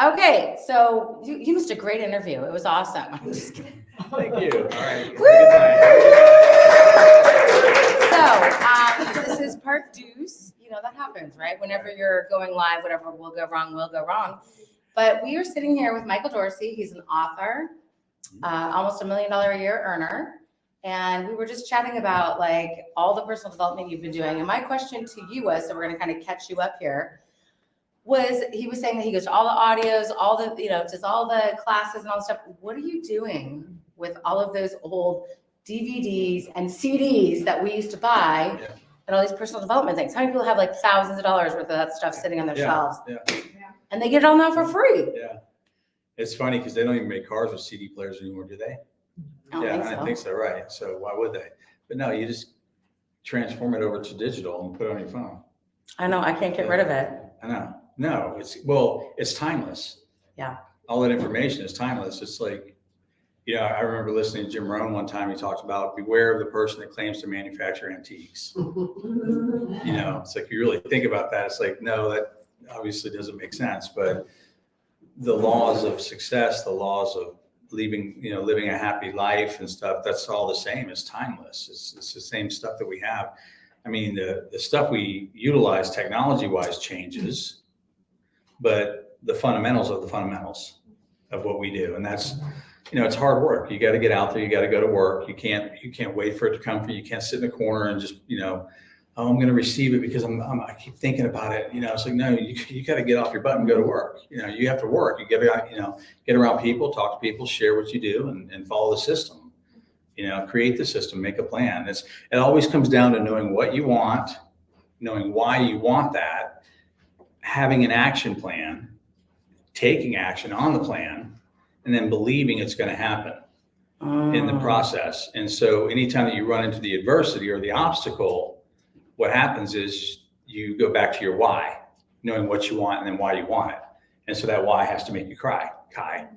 Okay, so you missed a great interview. It was awesome. I'm just kidding. Thank you. All right. So this is part deuce. You know, that happens, right? Whenever you're going live, whatever will go wrong, will go wrong. But we are sitting here with Michael Dorsey. He's an author, almost $1 million a year earner. And we were just chatting about like all the personal development you've been doing. And my question to you was, so we're going to kind of catch you up here, he was saying that he goes to all the audios, all the, does all the classes and all the stuff. What are you doing with all of those old DVDs and CDs that we used to buy and all these personal development things? How many people have like thousands of dollars worth of that stuff sitting on their shelves? Yeah. And they get it all now for free. Yeah. It's funny because they don't even make cars with CD players anymore, do they? I don't think so, right. So why would they? But no, you just transform it over to digital and put it on your phone. I know, I can't get rid of it. I know. No, it's timeless. Yeah. All that information is timeless. It's like, I remember listening to Jim Rohn one time. He talked about beware of the person that claims to manufacture antiques. It's like, you really think about that. It's like, no, that obviously doesn't make sense, but the laws of success, the laws of living a happy life and stuff, that's all the same. It's timeless. It's the same stuff that we have. I mean, the stuff we utilize technology-wise changes, but the fundamentals of the fundamentals of what we do. And that's, it's hard work. You got to get out there. You got to go to work. You can't wait for it to come for you. You can't sit in the corner and just, oh, I'm going to receive it because I keep thinking about it. It's like, no, you got to get off your butt and go to work. You have to work. You get around people, talk to people, share what you do and follow the system, create the system, make a plan. It always comes down to knowing what you want, knowing why you want that, having an action plan, taking action on the plan, and then believing it's going to happen in the process. And so anytime that you run into the adversity or the obstacle, what happens is you go back to your why, knowing what you want and then why you want it. And so that why has to make you cry. Kai,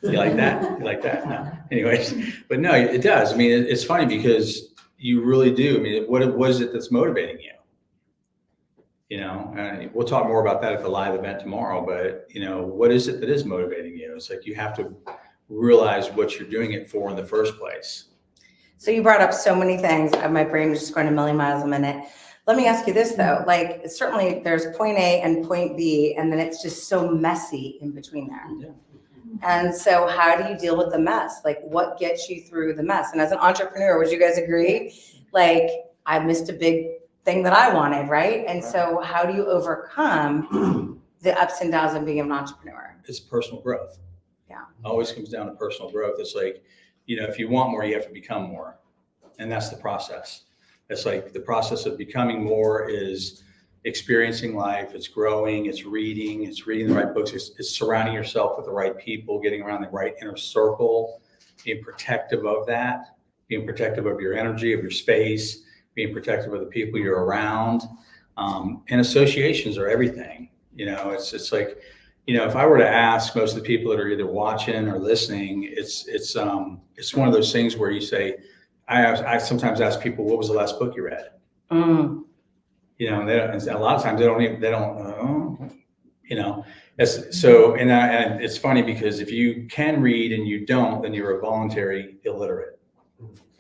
you like that? You like that? No. Anyways, but no, it does. I mean, it's funny because you really do. I mean, what is it that's motivating you? We'll talk more about that at the live event tomorrow, but what is it that is motivating you? It's like, you have to realize what you're doing it for in the first place. So you brought up so many things. My brain was just going a million miles a minute. Let me ask you this though, like certainly there's point A and point B, and then it's just so messy in between there. Yeah. And so how do you deal with the mess? Like what gets you through the mess? And as an entrepreneur, would you guys agree? Like I missed a big thing that I wanted, right? And so how do you overcome the ups and downs of being an entrepreneur? It's personal growth. Yeah. Always comes down to personal growth. It's like, if you want more, you have to become more. And that's the process. It's like the process of becoming more is experiencing life. It's growing, it's reading the right books. It's surrounding yourself with the right people, getting around the right inner circle, being protective of that, being protective of your energy, of your space, being protective of the people you're around. And associations are everything. It's like, if I were to ask most of the people that are either watching or listening, it's one of those things where you say, I sometimes ask people, what was the last book you read? And a lot of times they don't know. And it's funny because if you can read and you don't, then you're a voluntary illiterate.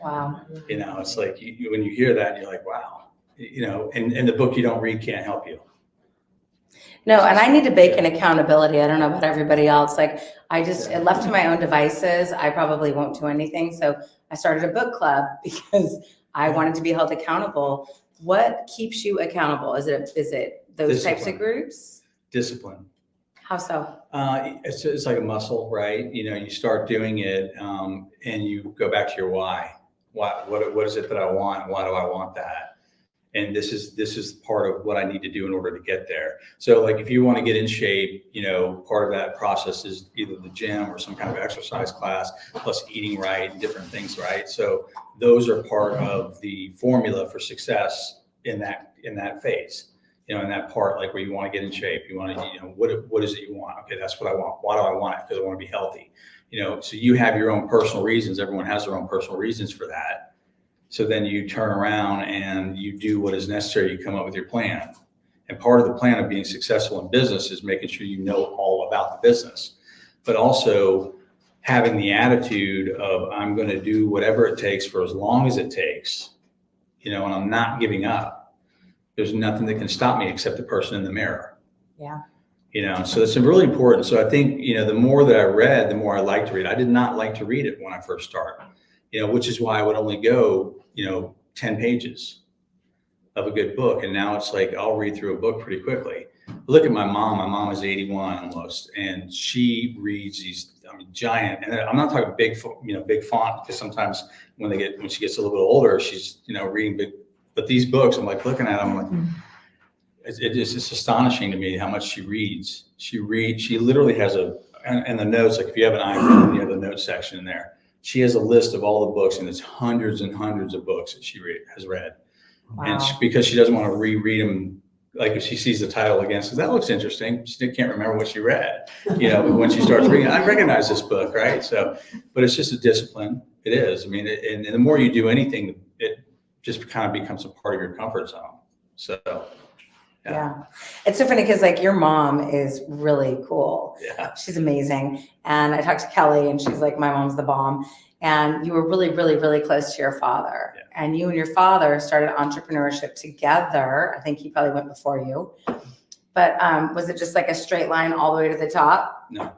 Wow. It's like when you hear that, you're like, wow, and the book you don't read can't help you. No, and I need to bake in accountability. I don't know about everybody else. Like left to my own devices, I probably won't do anything. So I started a book club because I wanted to be held accountable. What keeps you accountable? Is it those Discipline. types of groups? Discipline. How so? It's like a muscle, right? You start doing it and you go back to your why. What is it that I want? Why do I want that? And this is part of what I need to do in order to get there. So like if you want to get in shape, part of that process is either the gym or some kind of exercise class, plus eating right and different things, right? So those are part of the formula for success in that phase. In that part, like where you want to get in shape, you want to, what is it you want? Okay, that's what I want. Why do I want it? Because I want to be healthy. So you have your own personal reasons. Everyone has their own personal reasons for that. So then you turn around and you do what is necessary. You come up with your plan. And part of the plan of being successful in business is making sure you know all about the business, but also having the attitude of I'm going to do whatever it takes for as long as it takes, and I'm not giving up. There's nothing that can stop me except the person in the mirror. Yeah. So it's really important. So I think, the more that I read, the more I like to read. I did not like to read it when I first started, which is why I would only go, 10 pages of a good book. And now it's like, I'll read through a book pretty quickly. Look at my mom. My mom is 81 almost, and she reads these, giant, and I'm not talking big, big font, because sometimes when she gets a little bit older, she's, reading big, but these books, I'm like looking at them, like, it's astonishing to me how much she reads. She literally has and the notes, like if you have an iPhone, you have the notes section in there. She has a list of all the books, and it's hundreds and hundreds of books that she has read. Wow. And because she doesn't want to reread them, like if she sees the title again, says that looks interesting. She can't remember what she read, but when she starts reading, I recognize this book, right? So, but it's just a discipline. It is. And the more you do anything, it just kind of becomes a part of your comfort zone. So. Yeah. It's so funny because like your mom is really cool. Yeah. She's amazing. And I talked to Kelly and she's like, my mom's the bomb. And you were really, really, really close to your father. Yeah. And you and your father started entrepreneurship together. I think he probably went before you. But was it just like a straight line all the way to the top? No.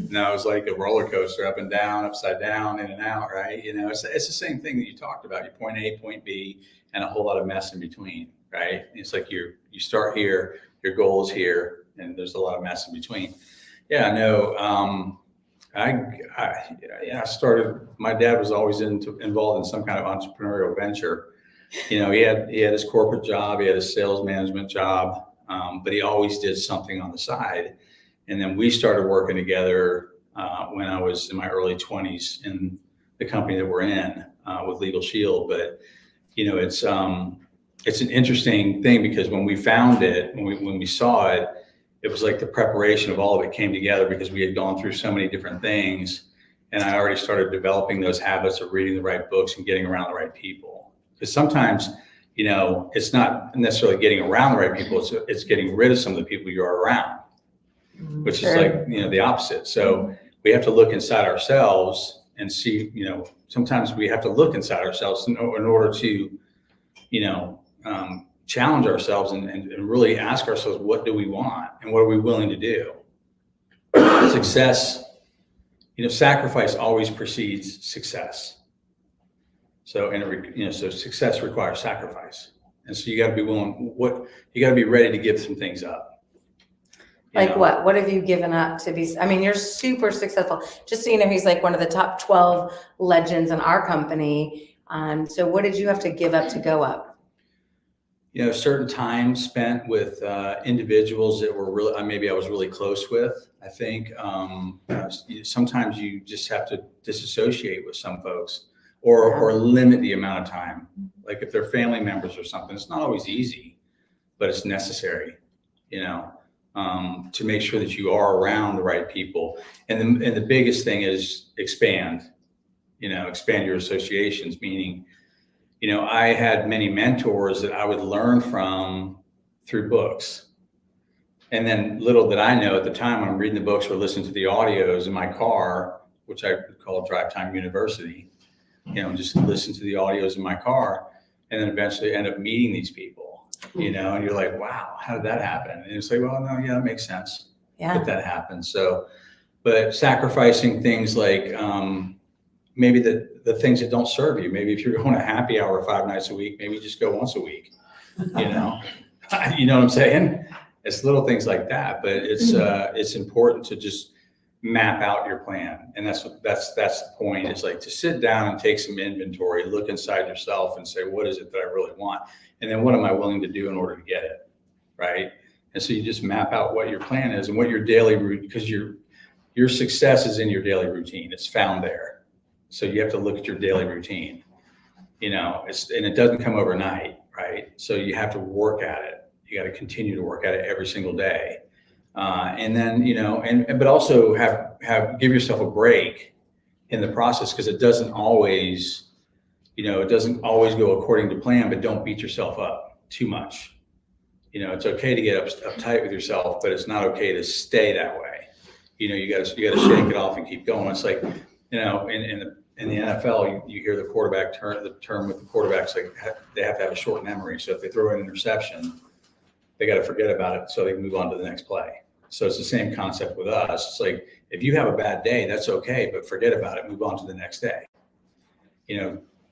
No, it was like a roller coaster, up and down, upside down, in and out, right? It's the same thing that you talked about. Your point A, point B, and a whole lot of mess in between. Right? It's like you start here, your goal is here, and there's a lot of mess in between. Yeah, no. I started. My dad was always involved in some kind of entrepreneurial venture. He had his corporate job, he had his sales management job, but he always did something on the side. And then we started working together when I was in my early 20s in the company that we're in with Legal Shield. But it's an interesting thing because when we found it, when we saw it, it was like the preparation of all of it came together because we had gone through so many different things. And I already started developing those habits of reading the right books and getting around the right people. Because sometimes, it's not necessarily getting around the right people, it's getting rid of some of the people you're around, which is like, the opposite. So we have to look inside ourselves and see, sometimes we have to look inside ourselves in order to, challenge ourselves and really ask ourselves, what do we want and what are we willing to do? Success, sacrifice always precedes success. So, so success requires sacrifice. And so you got to be willing, you got to be ready to give some things up. Like what? What have you given up to be? You're super successful. Just so you know, he's like one of the top 12 legends in our company. So what did you have to give up to go up? Certain time spent with individuals that were really, maybe I was really close with. I think sometimes you just have to disassociate with some folks or limit the amount of time. Like if they're family members or something, it's not always easy, but it's necessary, to make sure that you are around the right people. And the biggest thing is expand your associations, meaning, I had many mentors that I would learn from through books. And then little did I know at the time when I'm reading the books or listening to the audios in my car, which I call Drive Time University, just listen to the audios in my car and then eventually end up meeting these people, and you're like, wow, how did that happen? And it's like, well, no, yeah, that makes sense that happens. So, but sacrificing things like, maybe the things that don't serve you. Maybe if you're going to happy hour 5 nights a week, maybe just go once a week, you know what I'm saying? It's little things like that, but it's important to just map out your plan. And that's the point. It's like to sit down and take some inventory, look inside yourself and say, what is it that I really want? And then what am I willing to do in order to get it? Right. And so you just map out what your plan is and what your daily route, because your success is in your daily routine. It's found there. So you have to look at your daily routine, and it doesn't come overnight, right? So you have to work at it. You got to continue to work at it every single day. And then, but also give yourself a break in the process, because it doesn't always go according to plan, but don't beat yourself up too much. It's okay to get uptight with yourself, but it's not okay to stay that way. You got to shake it off and keep going. It's like, in the NFL, you hear the quarterback the term with the quarterbacks, like they have to have a short memory. So if they throw an interception, they got to forget about it so they can move on to the next play. So it's the same concept with us. It's like, if you have a bad day, that's okay, but forget about it, move on to the next day.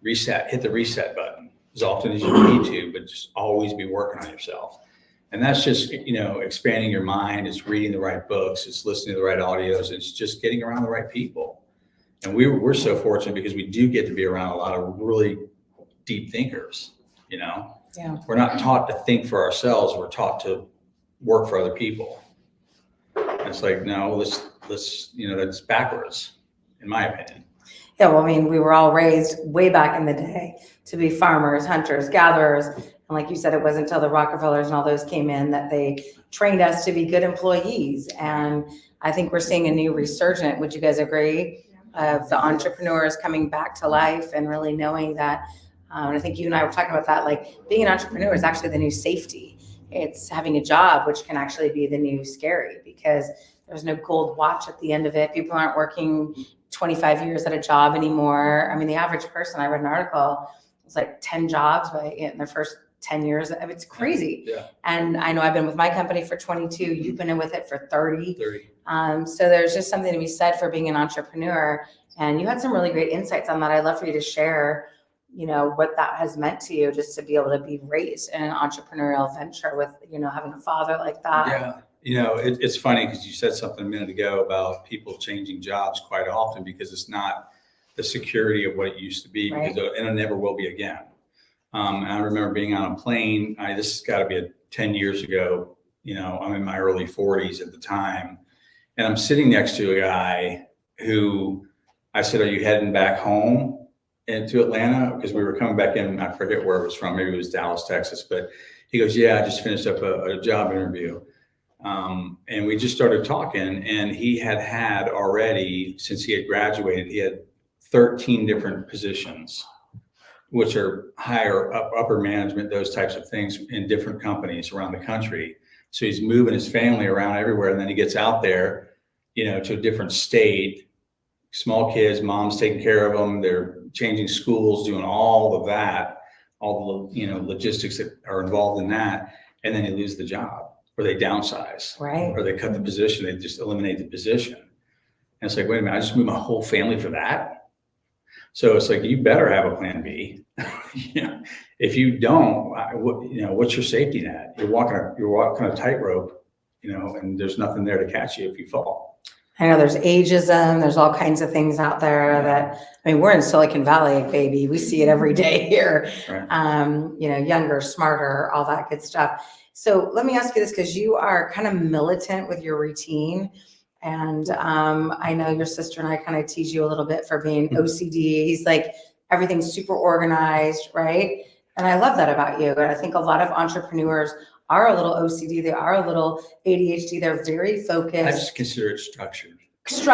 Reset, hit the reset button as often as you need to, but just always be working on yourself. And that's just, expanding your mind. It's reading the right books. It's listening to the right audios. It's just getting around the right people. And we're so fortunate because we do get to be around a lot of really deep thinkers, Yeah. We're not taught to think for ourselves. We're taught to work for other people. And it's like, no, let's that's backwards, in my opinion. Yeah, well, I mean, we were all raised way back in the day to be farmers, hunters, gatherers. And like you said, it wasn't until the Rockefellers and all those came in that they trained us to be good employees. And I think we're seeing a new resurgence. Would you guys agree? Of the entrepreneurs coming back to life and really knowing that. And I think you and I were talking about that, like being an entrepreneur is actually the new safety. It's having a job, which can actually be the new scary because there's no gold watch at the end of it. People aren't working 25 years at a job anymore. I mean, the average person, I read an article, it's like 10 jobs in their first 10 years. I mean, it's crazy. Yeah. And I know I've been with my company for 22. You've been in with it for 30. 30. So there's just something to be said for being an entrepreneur. And you had some really great insights on that. I'd love for you to share, what that has meant to you, just to be able to be raised in an entrepreneurial venture with, having a father like that. Yeah. It's funny because you said something a minute ago about people changing jobs quite often because it's not the security of what it used to be, Right. And it never will be again. And I remember being on a plane. This has got to be 10 years ago. I'm in my early 40s at the time. And I'm sitting next to a guy who I said, "Are you heading back home into Atlanta?" Because we were coming back in. I forget where it was from. Maybe it was Dallas, Texas. But he goes, "Yeah, I just finished up a job interview." And we just started talking. And he had already, since he had graduated, he had 13 different positions, which are higher up, upper management, those types of things in different companies around the country. So he's moving his family around everywhere. And then he gets out there, to a different state, small kids, mom's taking care of them. They're changing schools, doing all of that, all the, logistics that are involved in that. And then they lose the job or they downsize, Right. or they cut the position. They just eliminate the position. And it's like, wait a minute, I just moved my whole family for that. So it's like, you better have a plan B. If you don't, what's your safety net? You're walking a tightrope, and there's nothing there to catch you if you fall. I know there's ageism, there's all kinds of things out there that, we're in Silicon Valley, baby. We see it every day here. Right. Younger, smarter, all that good stuff. So let me ask you this, because you are kind of militant with your routine. And I know your sister and I kind of tease you a little bit for being OCD. He's like, everything's super organized, right? And I love that about you. And I think a lot of entrepreneurs are a little OCD. They are a little ADHD. They're very focused. I just consider it structured. So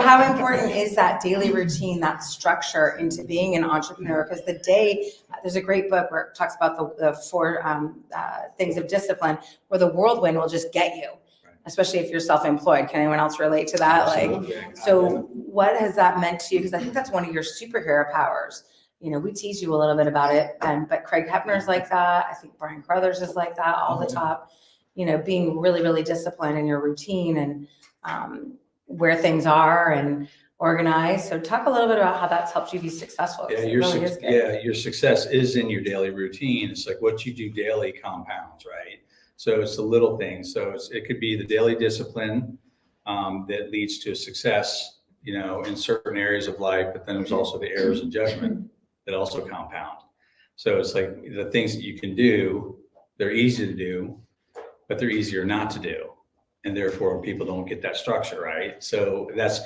how important is that daily routine, that structure into being an entrepreneur? Because there's a great book where it talks about the four things of discipline, where the whirlwind will just get you, especially if you're self-employed. Can anyone else relate to that? Absolutely. So what has that meant to you? Because I think that's one of your superhero powers. We tease you a little bit about it, but Craig Hepner's like that. I think Brian Crothers is like that all the top, being really, really disciplined in your routine and where things are and organized. So talk a little bit about how that's helped you be successful. Yeah, your success is in your daily routine. It's like what you do daily compounds, right? So it's the little things. So it could be the daily discipline that leads to success, in certain areas of life, but then there's also the errors of judgment that also compound. So it's like the things that you can do, they're easy to do, but they're easier not to do. And therefore people don't get that structure, right? So that's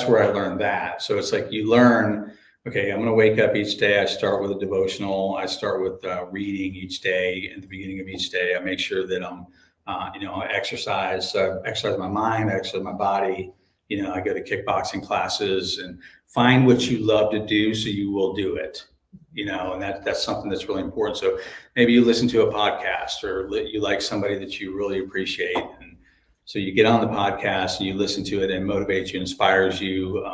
where I learned that. So it's like you learn, okay, I'm going to wake up each day. I start with a devotional. I start with reading each day. At the beginning of each day, I make sure that I exercise my mind, I exercise my body. I go to kickboxing classes and find what you love to do so you will do it. and that's something that's really important. So maybe you listen to a podcast, or you like somebody that you really appreciate. And so you get on the podcast and you listen to it, and motivates you, inspires you,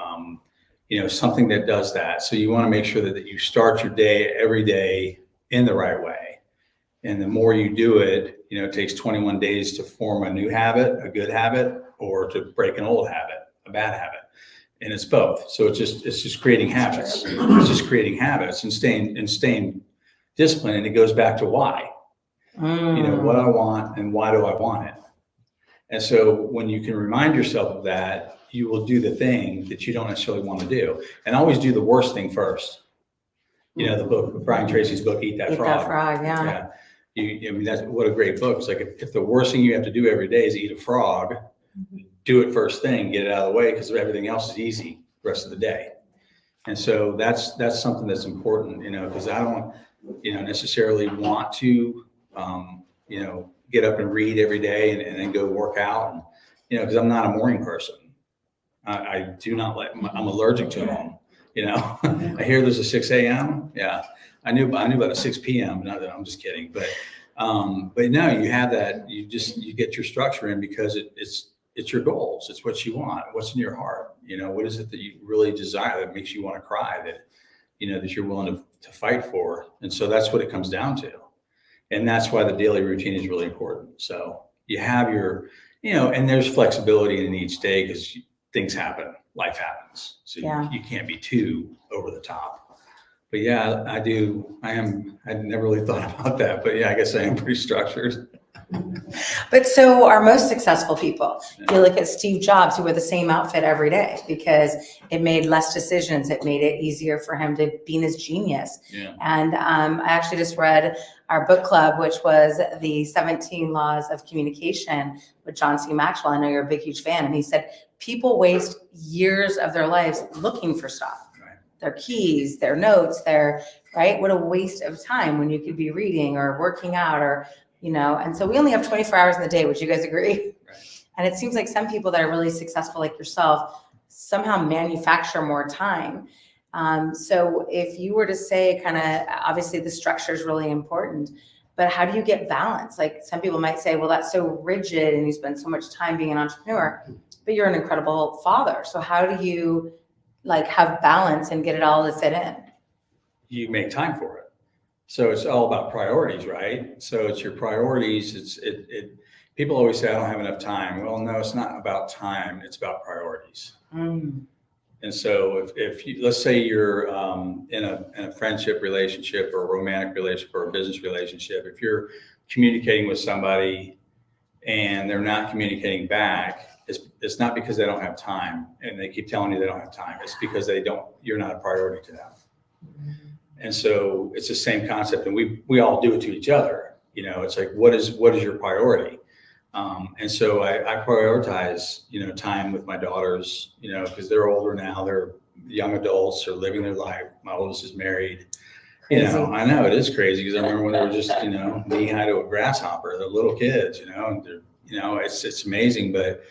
something that does that. So you want to make sure that you start your day every day in the right way. And the more you do it, it takes 21 days to form a new habit, a good habit, or to break an old habit, a bad habit. And it's both. So it's just creating habits. It's just creating habits and staying disciplined. And it goes back to why, what I want and why do I want it? And so when you can remind yourself of that, you will do the thing that you don't necessarily want to do, and always do the worst thing first. The book, Brian Tracy's book, Eat That Frog. Eat That Frog, yeah. That's what a great book. It's like if the worst thing you have to do every day is eat a frog, do it first thing, get it out of the way, because everything else is easy the rest of the day. And so that's something that's important, because I don't, necessarily want to, get up and read every day and then go work out, and, because I'm not a morning person. I do not like, I'm allergic to them. I hear there's a 6 a.m. Yeah. I knew about a 6 p.m. Not that I'm just kidding, but no, you have that, you get your structure in, because it's your goals. It's what you want. What's in your heart? What is it that you really desire that makes you want to cry, that you're willing to fight for? And so that's what it comes down to. And that's why the daily routine is really important. So you have your, and there's flexibility in each day, because things happen, life happens. So you can't be too over the top. But yeah, I never really thought about that, but yeah, I guess I am pretty structured. But so our most successful people, you look at Steve Jobs, who wore the same outfit every day because it made less decisions. It made it easier for him to be in his genius. Yeah. And I actually just read our book club, which was the 17 Laws of Communication with John C. Maxwell. I know you're a big, huge fan. And he said, people waste years of their lives looking for stuff. Right. Their keys, their notes, right? What a waste of time when you could be reading or working out or, and so we only have 24 hours in the day. Would you guys agree? Right. And it seems like some people that are really successful, like yourself, somehow manufacture more time. So if you were to say obviously the structure is really important, but how do you get balance? Like some people might say, well, that's so rigid and you spend so much time being an entrepreneur, but you're an incredible father. So how do you have balance and get it all to fit in? You make time for it. So it's all about priorities, right? So it's your priorities. People always say, I don't have enough time. Well, no, it's not about time. It's about priorities. Mm. And so if you, let's say you're in a friendship relationship or a romantic relationship or a business relationship, if you're communicating with somebody and they're not communicating back, it's not because they don't have time and they keep telling you they don't have time. It's because you're not a priority to them. Mm-hmm. And so it's the same concept, and we all do it to each other. It's like, what is your priority? And so I prioritize, time with my daughters, because they're older now, they're young adults, they're living their life. My oldest is married. Crazy. I know it is crazy, because I remember when they were just, knee high to a grasshopper. They're little kids, and they're, it's amazing, but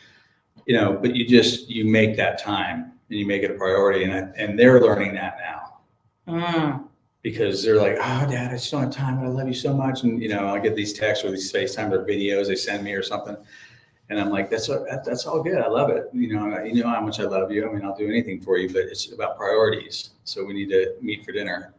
you make that time and you make it a priority, and they're learning that now. Mm. Because they're like, oh, Dad, I just don't have time, but I love you so much. And, I get these texts or these FaceTime or videos they send me or something. And I'm like, that's all good. I love it. You know how much I love you. I mean, I'll do anything for you, but it's about priorities. So we need to meet for dinner.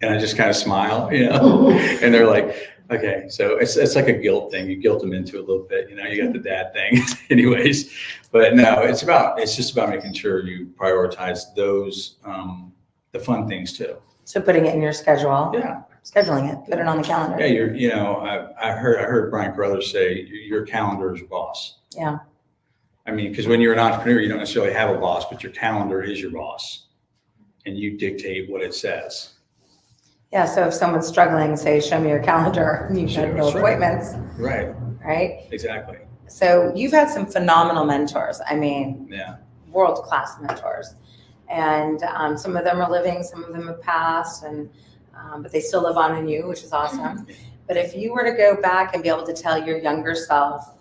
And I just kind of smile, and they're like, okay. So it's like a guilt thing. You guilt them into a little bit, you got the dad thing anyways. But no, it's just about making sure you prioritize those, the fun things too. So putting it in your schedule. Yeah. Scheduling it, put it on the calendar. Yeah, I heard Brian Carruthers say your calendar is your boss. Yeah. I mean, because when you're an entrepreneur, you don't necessarily have a boss, but your calendar is your boss, and you dictate what it says. Yeah. So if someone's struggling, say, show me your calendar, and you've had no appointments. Right. Right. Exactly. So you've had some phenomenal mentors. I mean, yeah, world-class mentors. And some of them are living, some of them have passed, but they still live on in you, which is awesome. But if you were to go back and be able to tell your younger self,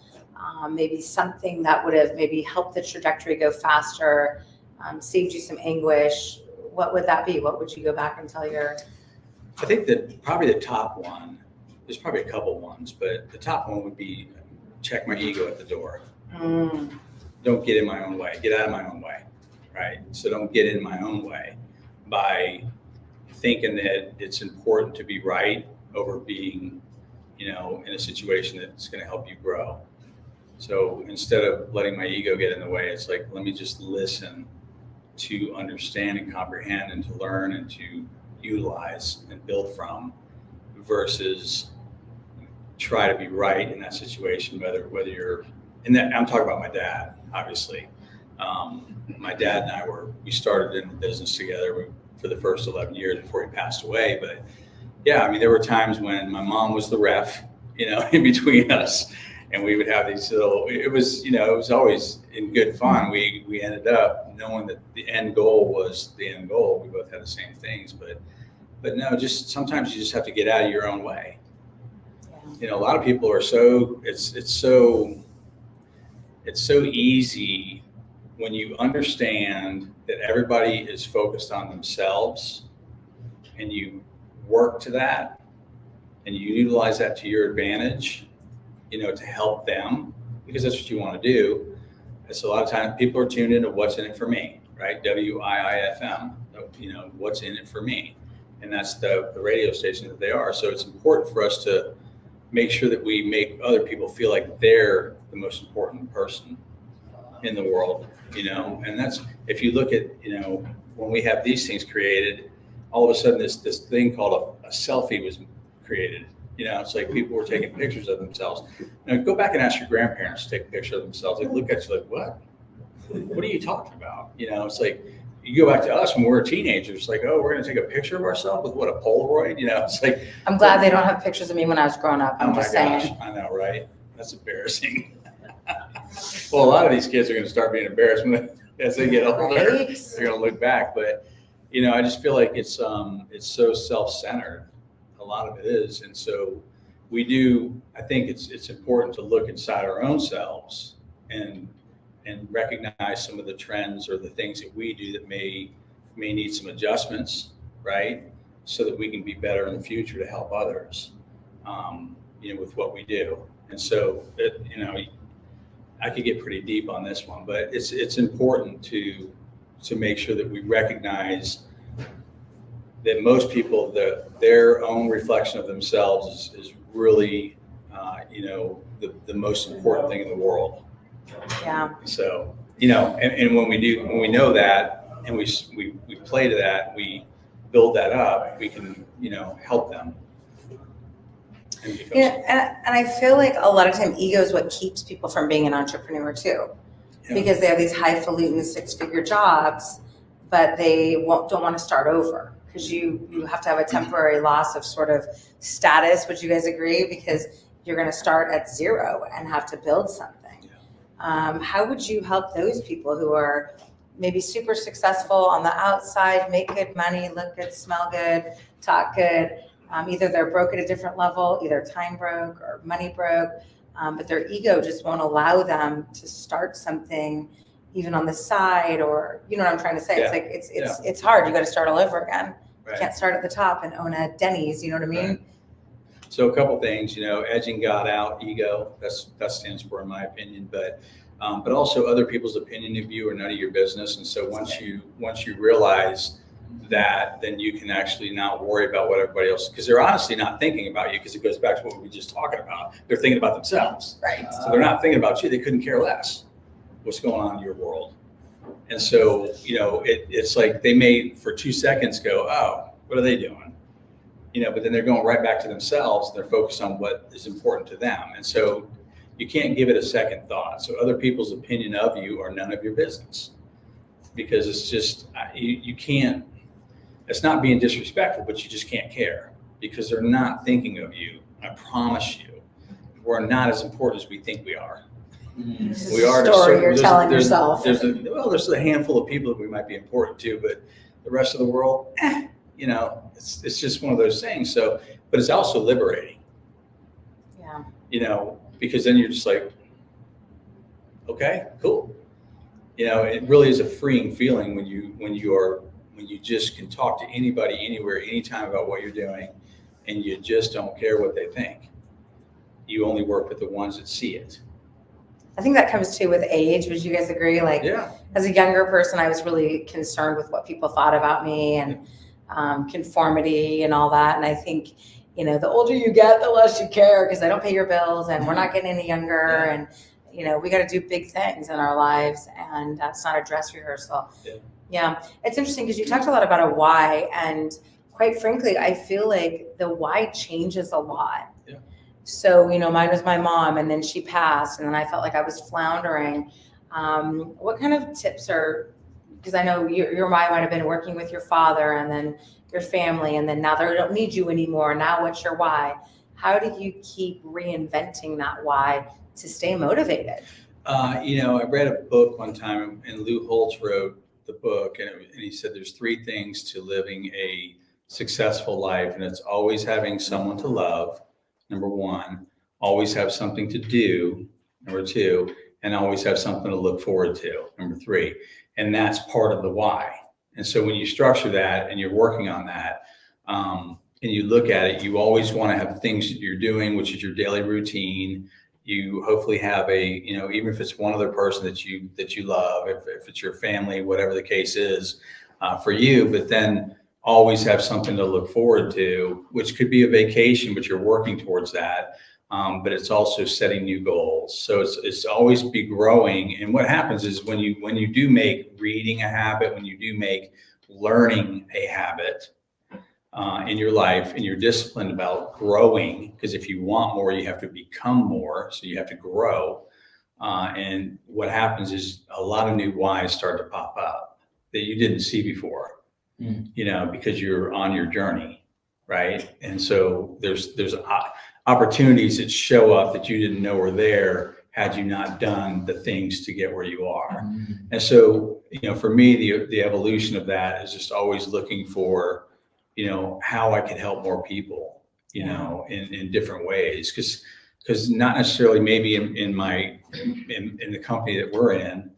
maybe something that would have maybe helped the trajectory go faster, saved you some anguish, what would that be? What would you go back and tell your I think that probably the top one, there's probably a couple ones, but the top one would be check my ego at the door. Don't get in my own way. Get out of my own way, right? So don't get in my own way by thinking that it's important to be right over being, in a situation that's going to help you grow. So instead of letting my ego get in the way, it's like, let me just listen to understand and comprehend and to learn and to utilize and build from, versus try to be right in that situation, whether you're in that. I'm talking about my dad, obviously. My dad and I we started in the business together for the first 11 years before he passed away. But yeah, I mean, there were times when my mom was the ref, in between us, and we would have these little, it was always in good fun. We ended up knowing that the end goal was the end goal. We both had the same things, but no, just sometimes you just have to get out of your own way. A lot of people are it's so easy when you understand that everybody is focused on themselves and you work to that and you utilize that to your advantage, to help them, because that's what you want to do. It's a lot of times people are tuned into what's in it for me, right? WIIFM, what's in it for me. And that's the radio station that they are. So it's important for us to make sure that we make other people feel like they're the most important person in the world, and that's, if you look at, when we have these things created, all of a sudden this thing called a selfie was created. It's like people were taking pictures of themselves. Now go back and ask your grandparents to take a picture of themselves. They look at you like, what are you talking about? It's like, you go back to us when we were teenagers, it's like, oh, we're going to take a picture of ourselves with a Polaroid? It's like, I'm glad they don't have pictures of me when I was growing up. I'm just saying. I know, right? That's embarrassing. Well, a lot of these kids are going to start being embarrassed as they get older. Right? They're going to look back, but I just feel like it's so self-centered. A lot of it is, and so I think it's important to look inside our own selves and recognize some of the trends or the things that we do that may need some adjustments, right? So that we can be better in the future to help others, with what we do. And so, I could get pretty deep on this one, but it's important to make sure that we recognize that most people, their own reflection of themselves is really, the most important thing in the world. Yeah. So, and when we know that and we play to that, we build that up, we can, help them. And I feel like a lot of time ego is what keeps people from being an entrepreneur too, because they have these highfalutin 6-figure jobs, but they don't want to start over, because you have to have a temporary loss of sort of status. Would you guys agree? Because you're going to start at zero and have to build something. How would you help those people who are maybe super successful on the outside, make good money, look good, smell good, talk good? Either they're broke at a different level, either time broke or money broke, but their ego just won't allow them to start something even on the side, or you know what I'm trying to say? Yeah. It's like it's hard. You got to start all over again. Right. You can't start at the top and own a Denny's. You know what I mean? Right. So a couple things, edging God out, ego. That stands for, in my opinion, but also other people's opinion of you are none of your business. And so once you realize that, then you can actually not worry about what everybody else, because they're honestly not thinking about you, because it goes back to what we were just talking about. They're thinking about themselves. Right. So they're not thinking about you. They couldn't care less what's going on in your world. And so, it's like they may for 2 seconds go, oh, what are they doing? But then they're going right back to themselves. And they're focused on what is important to them. And so you can't give it a second thought. So other people's opinion of you are none of your business, because it's just, you can't, it's not being disrespectful, but you just can't care, because they're not thinking of you. I promise you, we're not as important as we think we are. We are. Story you're telling yourself. There's a handful of people that we might be important to, but the rest of the world, it's just one of those things. So, but it's also liberating. Yeah. Because then you're just like, okay, cool. It really is a freeing feeling when you are when you just can talk to anybody, anywhere, anytime about what you're doing, and you just don't care what they think. You only work with the ones that see it. I think that comes too with age. Would you guys agree? Like, Yeah. as a younger person, I was really concerned with what people thought about me and conformity and all that. And I think, you know, the older you get, the less you care because I don't pay your bills and we're not getting any younger. Yeah. And, you know, we got to do big things in our lives, and that's not a dress rehearsal. Yeah. It's interesting because you talked a lot about a why. And quite frankly, I feel like the why changes a lot. Yeah. So, you know, mine was my mom, and then she passed, and then I felt like I was floundering. What kind of tips are, because I know your why might have been working with your father and then your family, and then now they don't need you anymore. Now what's your why? How do you keep reinventing that why to stay motivated? You know, I read a book one time, and Lou Holtz wrote the book, and he said there's 3 things to living a successful life, and it's always having someone to love, number 1, always have something to do, number 2, and always have something to look forward to, number 3. And that's part of the why. And so when you structure that and you're working on that, and you look at it, you always want to have things that you're doing, which is your daily routine. You hopefully have a, you know, even if it's one other person that you love, if it's your family, whatever the case is for you, but then always have something to look forward to, which could be a vacation, but you're working towards that. But it's also setting new goals. So it's always be growing. And what happens is when you do make reading a habit, when you do make learning a habit in your life, and you're disciplined about growing, because if you want more, you have to become more. So you have to grow. And what happens is a lot of new whys start to pop up that you didn't see before, you know, because you're on your journey, right? And so there's opportunities that show up that you didn't know were there had you not done the things to get where you are. And so, you know, for me, the evolution of that is just always looking for, you know, how I can help more people, you know, in different ways. Because not necessarily maybe in the company that we're in,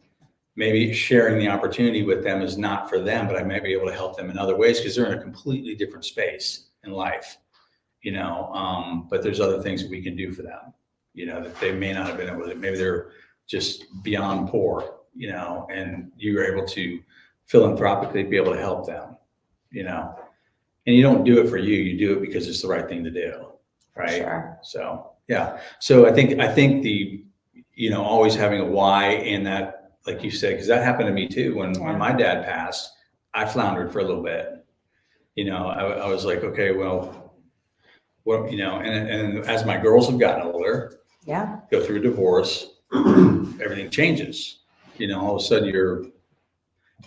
maybe sharing the opportunity with them is not for them, but I may be able to help them in other ways because they're in a completely different space in life. You know, but there's other things that we can do for them, you know, that they may not have been able to. Maybe they're just beyond poor, you know, and you were able to philanthropically be able to help them, you know, and you don't do it for you. You do it because it's the right thing to do. Right. Sure. So, yeah. So I think the, you know, always having a why in that, like you said, because that happened to me too. When my dad passed, I floundered for a little bit, you know, I was like, okay, well, you know, and as my girls have gotten older, go through a divorce, everything changes. You know, all of a sudden you're,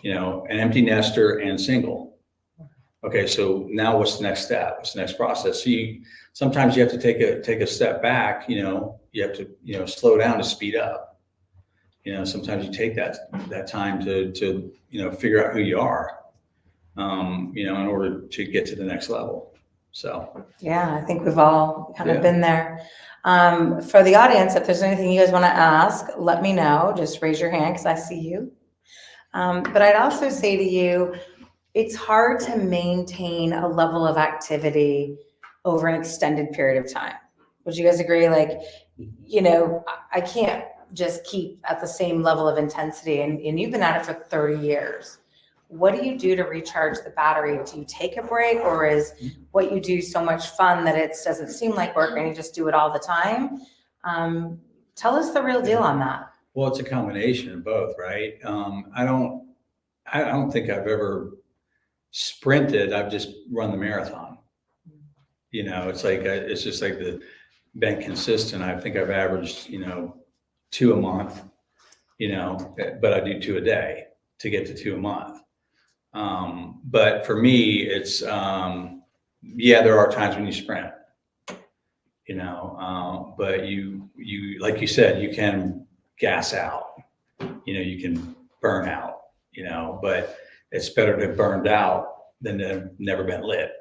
you know, an empty nester and single. Okay, so now what's the next step? What's the next process? So sometimes you have to take a step back. You know, you have to, you know, slow down to speed up. You know, sometimes you take that time to you know, figure out who you are. You know, in order to get to the next level. So yeah, I think we've all kind of been there. For the audience, if there's anything you guys want to ask, let me know. Just raise your hand because I see you. But I'd also say to you, it's hard to maintain a level of activity over an extended period of time. Would you guys agree? Like, you know, I can't just keep at the same level of intensity, and you've been at it for 30 years. What do you do to recharge the battery? Do you take a break, or is what you do so much fun that it doesn't seem like work and you just do it all the time? Tell us the real deal on that. Well, it's a combination of both, right? I don't think I've ever sprinted. I've just run the marathon. You know, it's like, it's just like been consistent. I think I've averaged, you know, 2 a month, you know, but I do 2 a day to get to 2 a month. But for me, it's, there are times when you sprint, you know, but you, like you said, you can gas out, you know, you can burn out, you know, but it's better to burned out than to never been lit.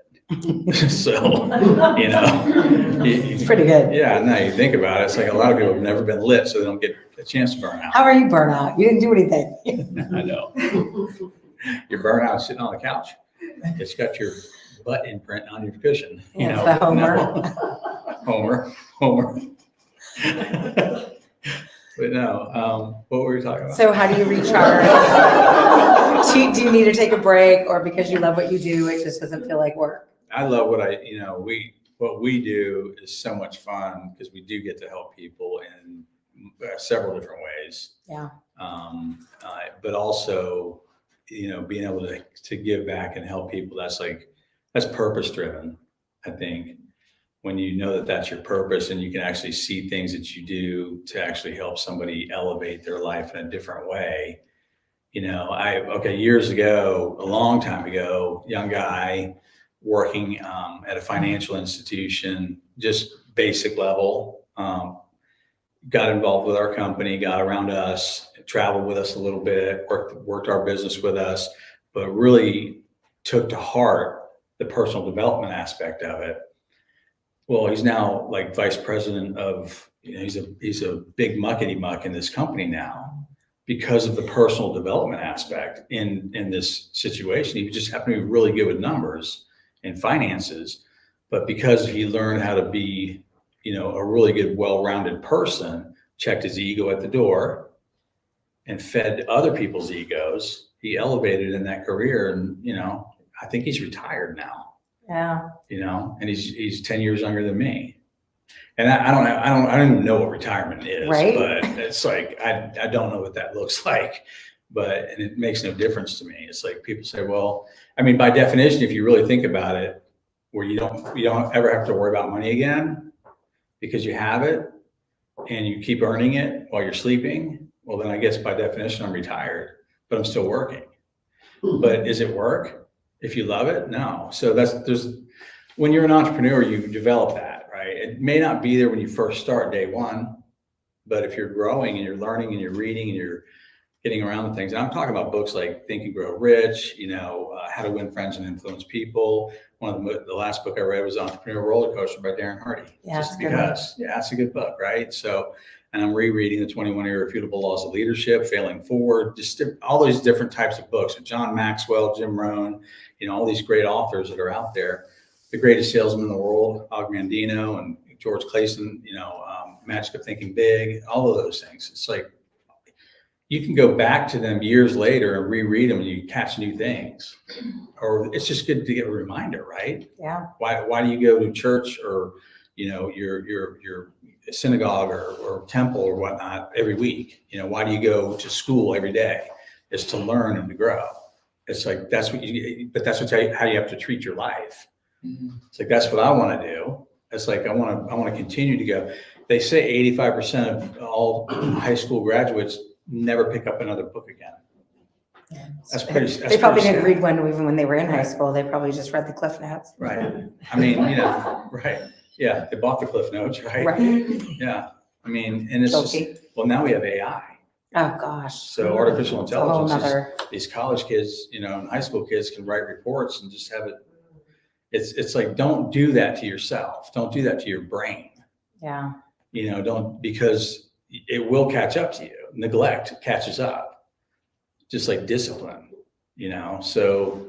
So, you know, It's pretty good. Yeah, now you think about it, it's like a lot of people have never been lit, so they don't get a chance to burn out. How are you burn out? You didn't do anything. I know. You're burnt out sitting on the couch. It's got your butt imprint on your cushion. You It's know, the Homer. No. Homer. But no, what were we talking about? So how do you recharge? Do you need to take a break, or because you love what you do, it just doesn't feel like work? I love what we do is so much fun because we do get to help people in several different ways. Yeah. But also, being able to give back and help people, that's purpose driven. I think when you know that that's your purpose and you can actually see things that you do to actually help somebody elevate their life in a different way. Years ago, a long time ago, young guy working at a financial institution, just basic level, got involved with our company, got around us, traveled with us a little bit, worked our business with us, but really took to heart the personal development aspect of it. Well, he's now like vice president of, he's a big muckety muck in this company now because of the personal development aspect in this situation. He just happened to be really good with numbers and finances, but because he learned how to be, a really good, well-rounded person, checked his ego at the door and fed other people's egos, he elevated in that career. And, I think he's retired now. Yeah. And he's 10 years younger than me. And I don't even know what retirement is, right? But it's like, I don't know what that looks like, and it makes no difference to me. It's like people say, well, I mean, by definition, if you really think about it, where you don't ever have to worry about money again because you have it and you keep earning it while you're sleeping. Well, then I guess by definition, I'm retired, but I'm still working. But is it work? If you love it? No. So when you're an entrepreneur, you develop that, right? It may not be there when you first start day one, but if you're growing and you're learning and you're reading and you're getting around things, and I'm talking about books like Think and Grow Rich, How to Win Friends and Influence People. One of the last book I read was Entrepreneur Roller Coaster by Darren Hardy. Yeah, just because, it's a good book, right? So, and I'm rereading the 21 Irrefutable Laws of Leadership, Failing Forward, just all these different types of books. John Maxwell, Jim Rohn, all these great authors that are out there. The Greatest Salesman in the World, Og Mandino and George Clayson, Magic of Thinking Big, all of those things. It's like you can go back to them years later and reread them and you catch new things. Or it's just good to get a reminder, right? Yeah. Why do you go to church or your synagogue or temple or whatnot every week? Why do you go to school every day? It's to learn and to grow. It's like that's how you have to treat your life. Mm-hmm. It's like that's what I want to do. It's like I want to continue to go. They say 85% of all high school graduates never pick up another book again. Yeah. They probably didn't read one even when they were in high school. They probably just read the Cliff Notes. Right. I mean, right. Yeah. They bought the Cliff Notes, right? Right. Yeah. I mean, and it's just, well, now we have AI. Oh gosh. So artificial intelligence, these college kids, and high school kids can write reports and just have it. It's like, don't do that to yourself. Don't do that to your brain. Yeah. Because it will catch up to you. Neglect catches up, just like discipline, so,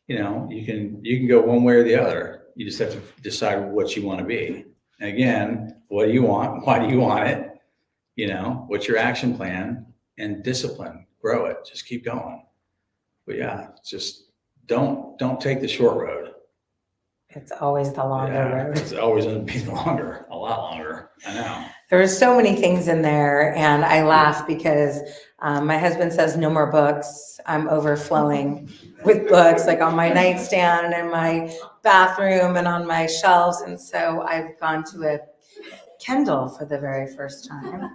you can go one way or the other. You just have to decide what you want to be. And again, what do you want? Why do you want it? What's your action plan? And discipline, grow it, just keep going. But yeah, just don't take the short road. It's always the longer road. It's always going to be a lot longer. I know. There are so many things in there, and I laugh because my husband says no more books. I'm overflowing with books, like on my nightstand and my bathroom and on my shelves. And so I've gone to a Kindle for the very first time,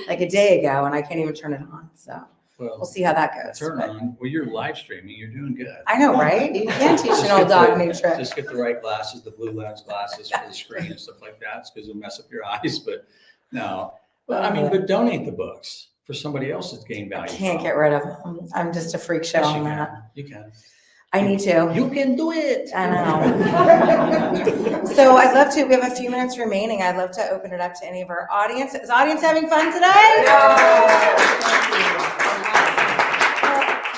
like a day ago, and I can't even turn it on. So we'll see how that goes. Turn on. Well, you're live streaming. You're doing good. I know, right? You can't teach an old dog new tricks. Just get the right glasses, the blue lens glasses for the screen and stuff like that, because it'll mess up your eyes. But no, but donate the books for somebody else that's gained value. I can't get rid of them. I'm just a freak show on that. You can. I need to. You can do it. I know. So I'd love to, we have a few minutes remaining. I'd love to open it up to any of our audience. Is the audience having fun today?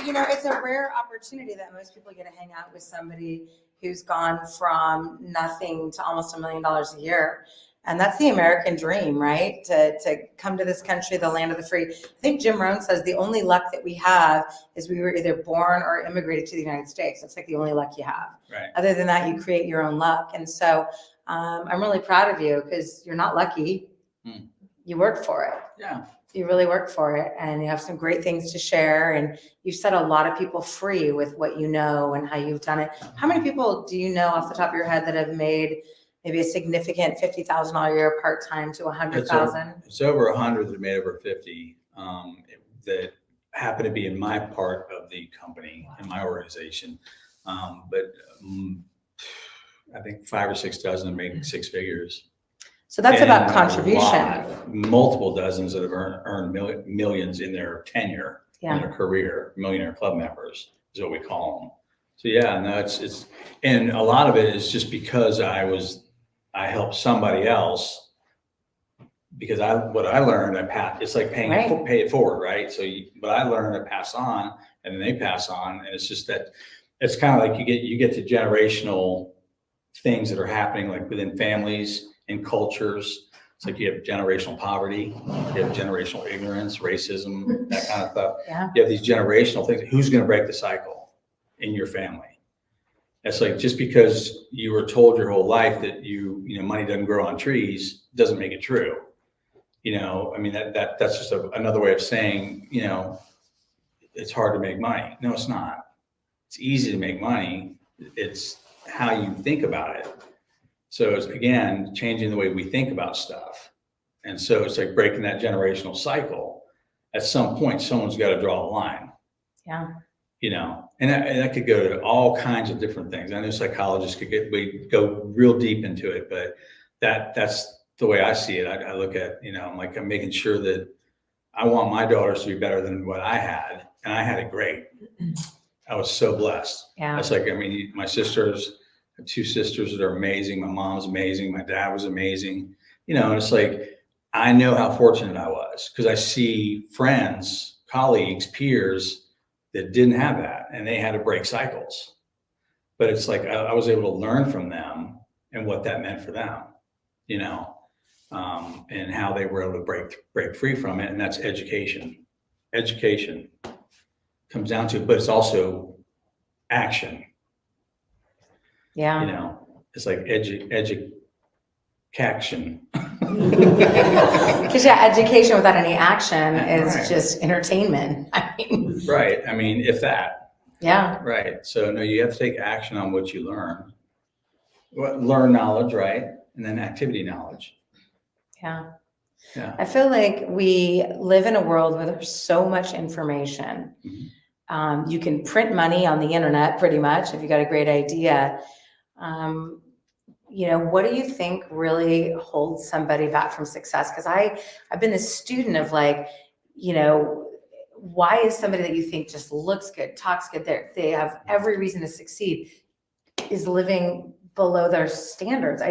it's a rare opportunity that most people get to hang out with somebody who's gone from nothing to almost $1 million a year. And that's the American dream, right? To come to this country, the land of the free. I think Jim Rohn says the only luck that we have is we were either born or immigrated to the United States. That's like the only luck you have. Right. Other than that, you create your own luck. And so I'm really proud of you because you're not lucky. You worked for it. Yeah. You really work for it, and you have some great things to share, and you've set a lot of people free with what you know and how you've done it. How many people do you know off the top of your head that have made maybe a significant $50,000 a year part-time to 100,000? It's over 100 that made over 50 that happen to be in my part of the company, in my organization. But I think 5 or 6 dozen make 6 figures. So that's And about a contribution. lot, multiple dozens that have earned millions in their tenure, in their career. Millionaire club members is what we call them. So yeah, no, it's and a lot of it is just because I helped somebody else, because what I learned, it's like pay it forward, right? So what I learned, I pass on, and then they pass on, and it's just that it's kind of like you get to generational things that are happening, like within families and cultures. It's like you have generational poverty, you have generational ignorance, racism, that kind of stuff. Yeah. You have these generational things. Who's going to break the cycle in your family? It's like, just because you were told your whole life that money doesn't grow on trees doesn't make it true. I mean, that's just another way of saying, it's hard to make money. No, it's not. It's easy to make money. It's how you think about it. So it's, again, changing the way we think about stuff. And so it's like breaking that generational cycle. At some point, someone's got to draw a line. Yeah. And that could go to all kinds of different things. I know psychologists we go real deep into it, but that's the way I see it. I look at, I'm making sure that I want my daughters to be better than what I had. And I had it great. I was so blessed. Yeah. It's like, my sisters, I have 2 sisters that are amazing. My mom's amazing. My dad was amazing. And it's like, I know how fortunate I was because I see friends, colleagues, peers that didn't have that, and they had to break cycles. But it's like, I was able to learn from them and what that meant for them, and how they were able to break free from it. And that's education. Education comes down to, but it's also action. Yeah. It's like education. Because education without any action is just entertainment. Right. If that. Yeah. Right. So no, you have to take action on what you learn. Learn knowledge, right? And then activity knowledge. Yeah. Yeah. I feel like we live in a world where there's so much information. Mm-hmm. You can print money on the internet pretty much if you got a great idea. What do you think really holds somebody back from success? Because I've been a student of why is somebody that you think just looks good, talks good, they have every reason to succeed, is living below their standards?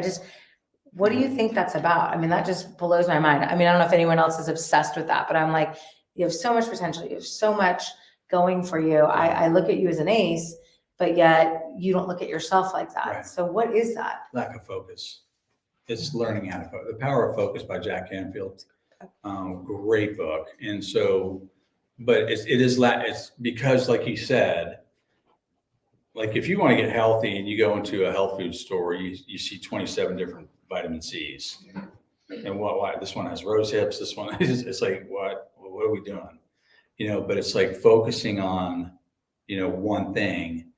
What do you think that's about? That just blows my mind. I don't know if anyone else is obsessed with that, but I'm like, you have so much potential. You have so much going for you. I look at you as an ace, but yet you don't look at yourself like that. Right. So what is that? Lack of focus. It's learning how to focus. The Power of Focus by Jack Canfield. Great book. And so, but it's because, like you said, like if you want to get healthy and you go into a health food store, you see 27 different vitamin C's. And why this one has rose hips, this one it's like, what are we doing? But it's like focusing on, one thing,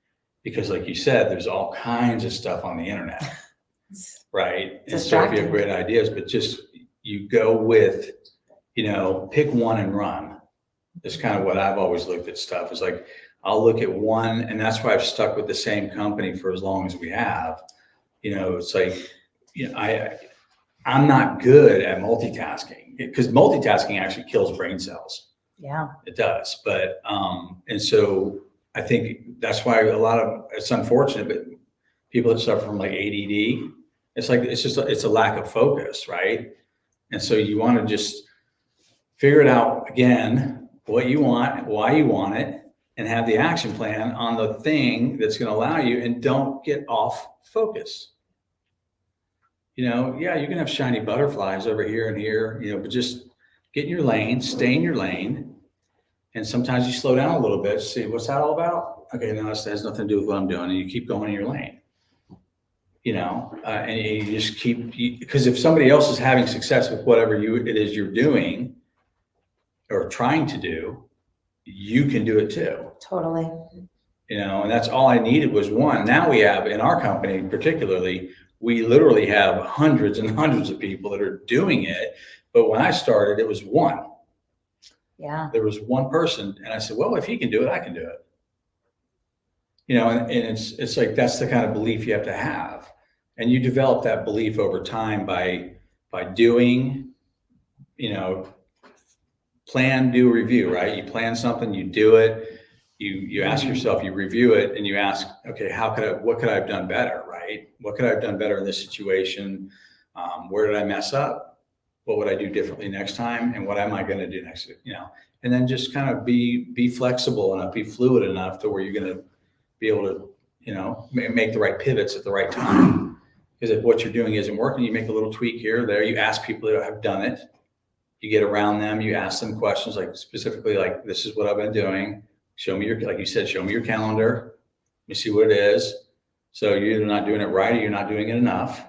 because like you said, there's all kinds of stuff on the internet, right? And so if you have great ideas, but just you go with, pick one and run. It's kind of what I've always looked at stuff. It's like, I'll look at one, and that's why I've stuck with the same company for as long as we have. It's like, I'm not good at multitasking, because multitasking actually kills brain cells. Yeah, it does. But, and so I think that's why it's unfortunate, but people that suffer from like ADD, it's a lack of focus, right? And so you want to just figure it out again, what you want, why you want it, and have the action plan on the thing that's going to allow you, and don't get off focus. Yeah, you can have shiny butterflies over here and here, but just get in your lane, stay in your lane. And sometimes you slow down a little bit, see what's that all about? Okay, no, this has nothing to do with what I'm doing. And you keep going in your lane, and you just keep, because if somebody else is having success with whatever it is you're doing or trying to do, you can do it too. Totally. And that's all I needed was one. Now we have, in our company particularly, we literally have hundreds and hundreds of people that are doing it. But when I started, it was one. Yeah. There was one person, and I said, well, if he can do it, I can do it. And it's like, that's the kind of belief you have to have. And you develop that belief over time by doing, plan, do, review, right? You plan something, you do it, you ask yourself, you review it, and you ask, okay, what could I have done better, right? What could I have done better in this situation? Where did I mess up? What would I do differently next time? And what am I going to do next? And then just kind of be flexible enough, be fluid enough to where you're going to be able to, make the right pivots at the right time. Because if what you're doing isn't working, you make a little tweak here or there. You ask people that have done it. You get around them. You ask them questions like specifically like, this is what I've been doing. Show me like you said, show me your calendar. Let me see what it is. So you're either not doing it right or you're not doing it enough,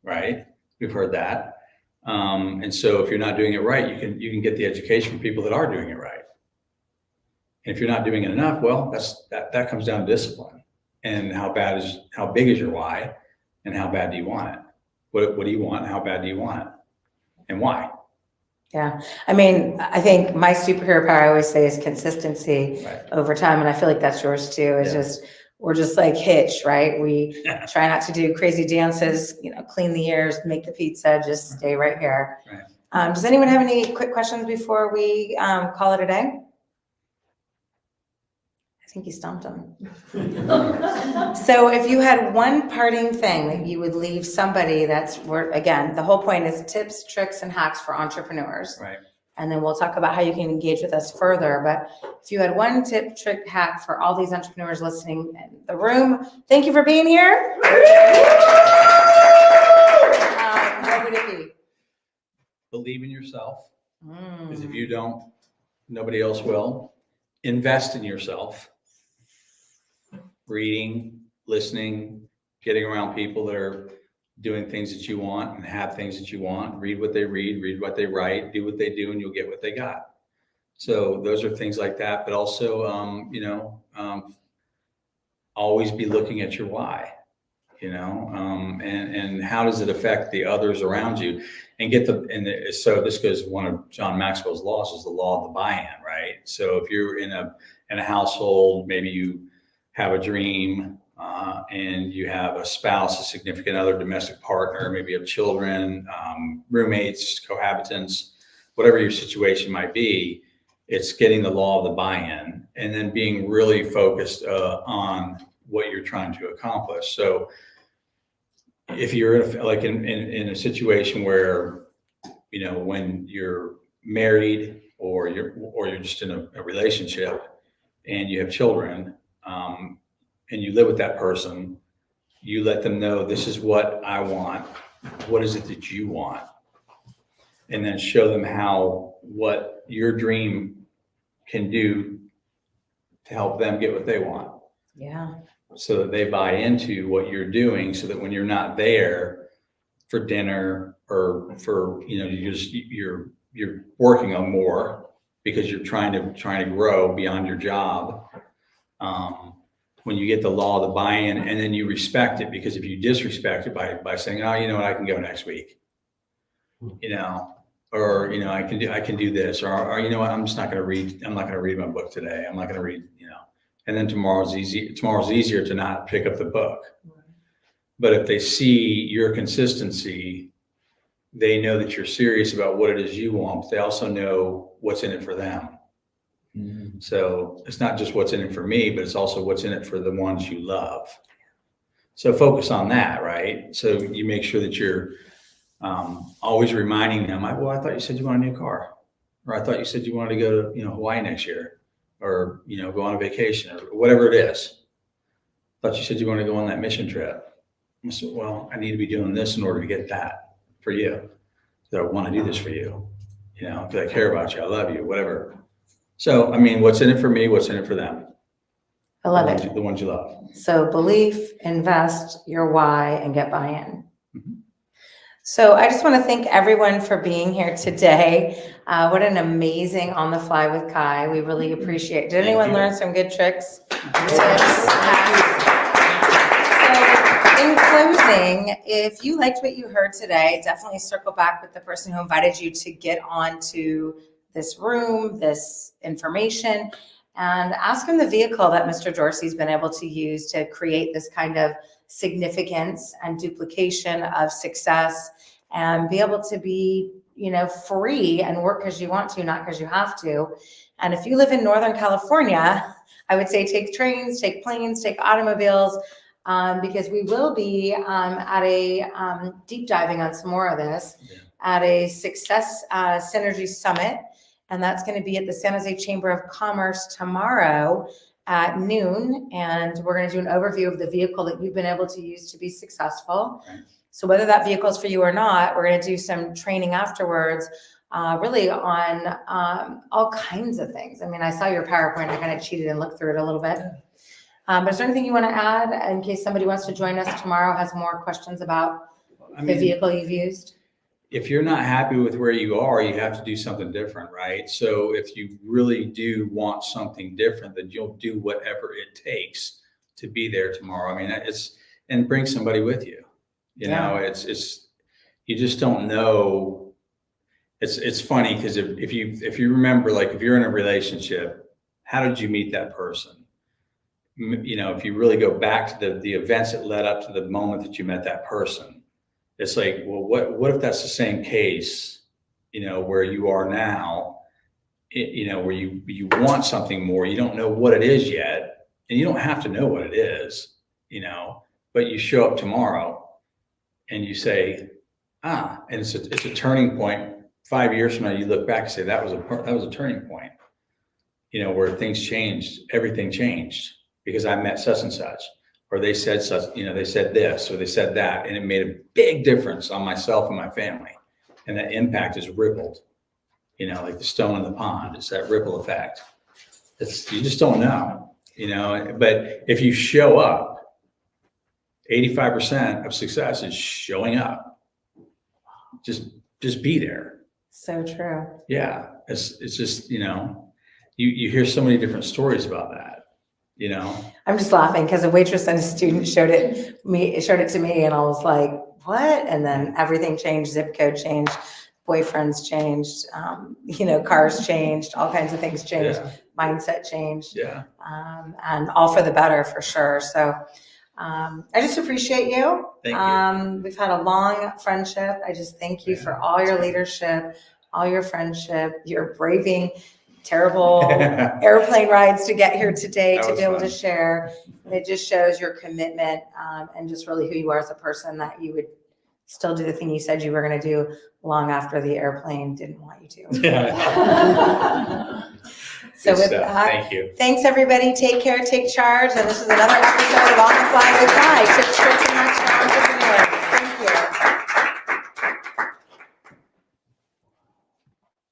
right? We've heard that. And so if you're not doing it right, you can get the education from people that are doing it right. And if you're not doing it enough, well, that comes down to discipline and how big is your why and how bad do you want it? What do you want? How bad do you want it? And why? Yeah. I mean, I think my superhero power, I always say, is consistency over time. And I feel like that's yours too. We're just like Hitch, right? We try not to do crazy dances, clean the ears, make the pizza, just stay right here. Right. Does anyone have any quick questions before we call it a day? I think you stumped them. So if you had one parting thing that you would leave somebody again, the whole point is tips, tricks, and hacks for entrepreneurs. Right. And then we'll talk about how you can engage with us further. But if you had one tip, trick, hack for all these entrepreneurs listening in the room, thank you for being here. What would it be? Believe in yourself. Because if you don't, nobody else will. Invest in yourself. Reading, listening, getting around people that are doing things that you want and have things that you want. Read what they read what they write, do what they do, and you'll get what they got. So those are things like that. But also, always be looking at your why, and how does it affect the others around you? And so this goes, one of John Maxwell's laws is the law of the buy-in, right? So if you're in a household, maybe you have a dream, and you have a spouse, a significant other, domestic partner, maybe you have children, roommates, cohabitants, whatever your situation might be, it's getting the law of the buy-in and then being really focused on what you're trying to accomplish. So if you're in a situation where, when you're married or you're just in a relationship and you have children, and you live with that person, you let them know, this is what I want. What is it that you want? And then show them what your dream can do to help them get what they want. Yeah. So that they buy into what you're doing, so that when you're not there for dinner or for, you're working on more because you're trying to grow beyond your job. When you get the law of the buy-in and then you respect it, because if you disrespect it by saying, oh, you know what, I can go next week, or, I can do this, or you know what, I'm not going to read my book today. I'm not going to read, and then tomorrow's easier to not pick up the book. But if they see your consistency, they know that you're serious about what it is you want, but they also know what's in it for them. Mm-hmm. So it's not just what's in it for me, but it's also what's in it for the ones you love. So focus on that, right? So you make sure that you're always reminding them, I thought you said you want a new car, or I thought you said you wanted to go to Hawaii next year, or, go on a vacation or whatever it is. But you said you want to go on that mission trip. I said, well, I need to be doing this in order to get that for you. So I want to do this for you, because I care about you. I love you, whatever. So, what's in it for me? What's in it for them? I love it. The ones you love. So belief, invest, your why, and get buy-in. Mm-hmm. So I just want to thank everyone for being here today. What an amazing On the Fly with Kai. We really appreciate it. Did anyone learn some good tricks? In closing, if you liked what you heard today, definitely circle back with the person who invited you to get onto this room, this information, and ask him the vehicle that Mr. Dorsey's been able to use to create this kind of significance and duplication of success and be able to be, free and work because you want to, not because you have to. And if you live in Northern California, I would say take trains, take planes, take automobiles, because we will be at a deep diving on some more of this at a Success Synergy Summit. And that's going to be at the San Jose Chamber of Commerce tomorrow at noon. And we're going to do an overview of the vehicle that you've been able to use to be successful. Right. So whether that vehicle is for you or not, we're going to do some training afterwards, really on all kinds of things. I saw your PowerPoint. I kind of cheated and looked through it a little bit. But is there anything you want to add in case somebody wants to join us tomorrow, has more questions about the vehicle you've used? If you're not happy with where you are, you have to do something different, right? So if you really do want something different, then you'll do whatever it takes to be there tomorrow. And bring somebody with you. It's you just don't know. It's funny because if you remember, like if you're in a relationship, how did you meet that person? If you really go back to the events that led up to the moment that you met that person. It's like, well, what if that's the same case, where you are now, where you want something more, you don't know what it is yet, and you don't have to know what it is, but you show up tomorrow and you say, and it's a turning point. 5 years from now, you look back and say, that was a turning point, where things changed, everything changed because I met such and such. Or they said such, they said this, or they said that, and it made a big difference on myself and my family. And that impact is rippled, like the stone in the pond. It's that ripple effect. You just don't know, but if you show up, 85% of success is showing up. Just be there. So true. Yeah. It's just, you hear so many different stories about that. I'm just laughing because a waitress and a student showed it to me, and I was like, what? And then everything changed, zip code changed, boyfriends changed, cars changed, all kinds of things changed, mindset changed. Yeah. And all for the better for sure. So I just appreciate you. Thank you. We've had a long friendship. I just thank you for all your leadership, all your friendship, your braving terrible airplane rides to get here today to be able to share. And it just shows your commitment and just really who you are as a person, that you would still do the thing you said you were going to do long after the airplane didn't want you to. Yeah. So with that, thank you. Thanks everybody. Take care, take charge. And this is another episode of On the Fly with Kai. Tips, tricks, and